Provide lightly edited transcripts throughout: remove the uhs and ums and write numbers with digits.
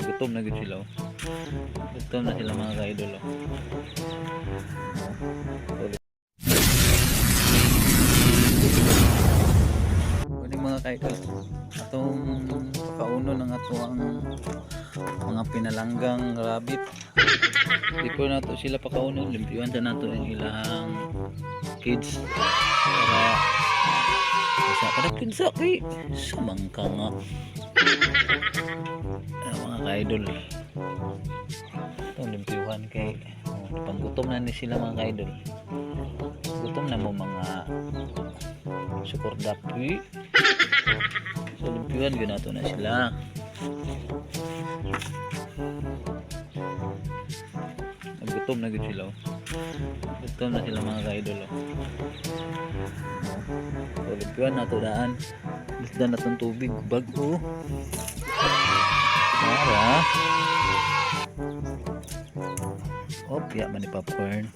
Gutom na gud sila. Gutom na sila mga ka-idol. Pwede mga ka-idol. Atong pakauno ng atong mga pinalanggang rabbit. Di ko na to sila pakauno. Limpyuan sa nato yung ilang kids. Para kinsa kay sumangka nga. Mga ka-idol. Itong limpyuhan kay panggutom na ni sila mga ka-idol. Gutom na mo mga sukordapi. So limpyuhan yun nato na sila. Gutom na gud sila. Gutom na sila mga ka-idol. So limpyuhan nato daan. Lisdan natong tubig bago. Para ya man ni popcorn.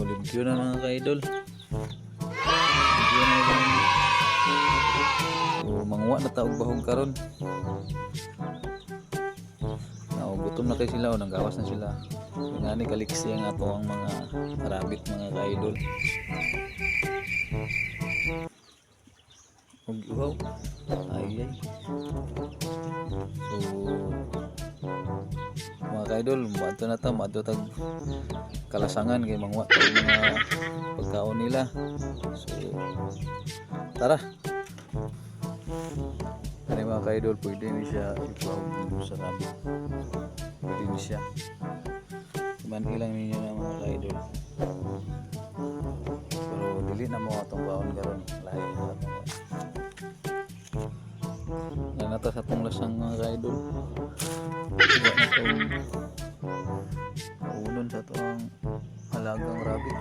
Limpyo na mga ka-idol. Limpyo na yung mangwa na taog bahog karon. Gutom na kayo sila nanggawas na sila. Nga ni kaliksi ang ato ang mga rabbit mga ka-idol. Wow. Ay. So mga ka-idol, maadto na ta, maadto tag kalasangan kay mangwa tag mga pagkaon nila. So tara. Kani mga ka-idol, pwede ni siya ipawag sa rabbit. Pwede ni siya. Iman ilang ninyo na mga ka-idol. Pero dili na mo atong baon karon, lahi na atong nata sa itong lasang mga ka-idol. Wala na itong unon sa itong halagang rabbit.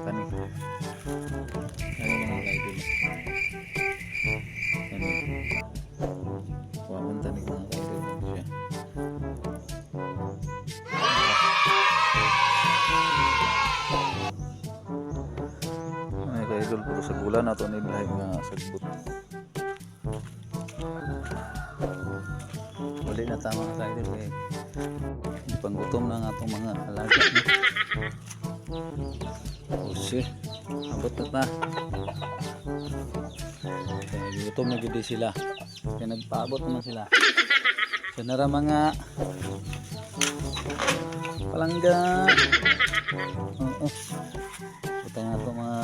Kani mga ka-idol. Kani waman tanig mga ka-idol siya. Mga ka-idol, puro sa gulan nato ni lahi nga sagbot. Wali na tama mga ka-idol kay panggutom na nga itong mga alaga na. Kasi abot na ta. Gutom na gudi sila kaya nagpaabot naman sila. So nara mga palangga. Ito nga ito mga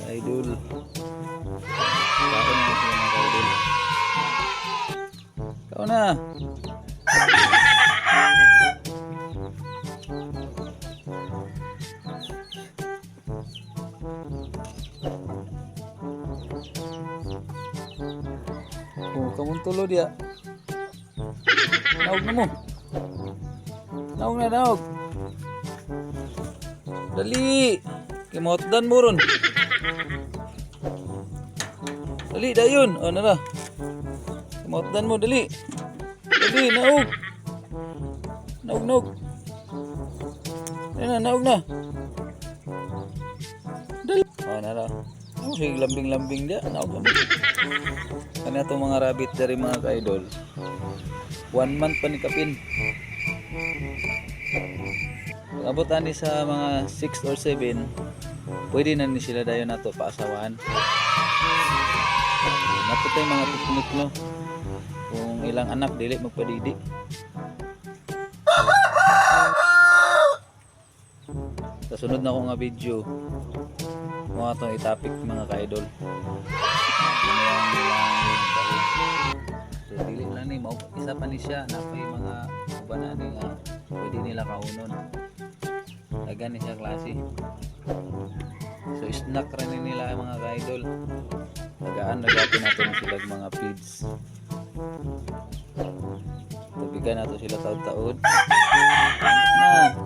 ka-idol. Kaon na sila mga ka-idol. Kaon na. Kamong tulo dia. Naog na mo. Naog na, naog. Dali. Kimotdan mo ron. Dali, dayon. O, nara. Kimotdan mo, dali. Dali, naog. Naog, naog. Ayan na, naog na. Dali. O, nara. Sige, lambing-lambing dia. Naog lambing. Kanya itong mga rabbit dari mga ka-idol 1 month pa ni kapin. Abot ani sa mga 6 or 7 pwede na ni sila dayon nato paasawahan. Naputay mga teknik no kung ilang anak dili magpadidi. Sa sunod na ko nga video mo atong itapik mga ka-idol. So dili lang ni mao isa pa ni siya napay mga uban ani nga pwede nila kaunon. Dagan ni siya klase. So snack rin nila mga ka-idol. Tagaan nagapon natin sila mga feeds. Tubigan nato sila taud-taud. Na.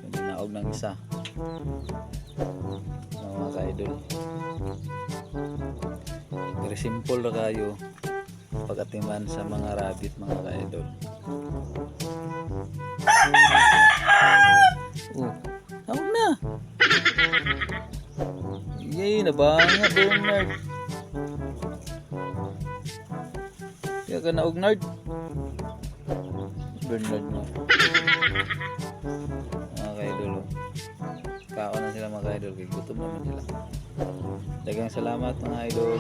Hindi naog ng isa. Mga ka-idol. Very simple na kayo pagkatiman sa mga rabbit mga ka-idol. Naog na. Ay, nabanga Bernard. Kaya ka na Nard. Bernard mo. Mga ka-idol. Oh. Kako na sila mga ka-idol. Kaya gutom naman sila. Dagang salamat mga idol.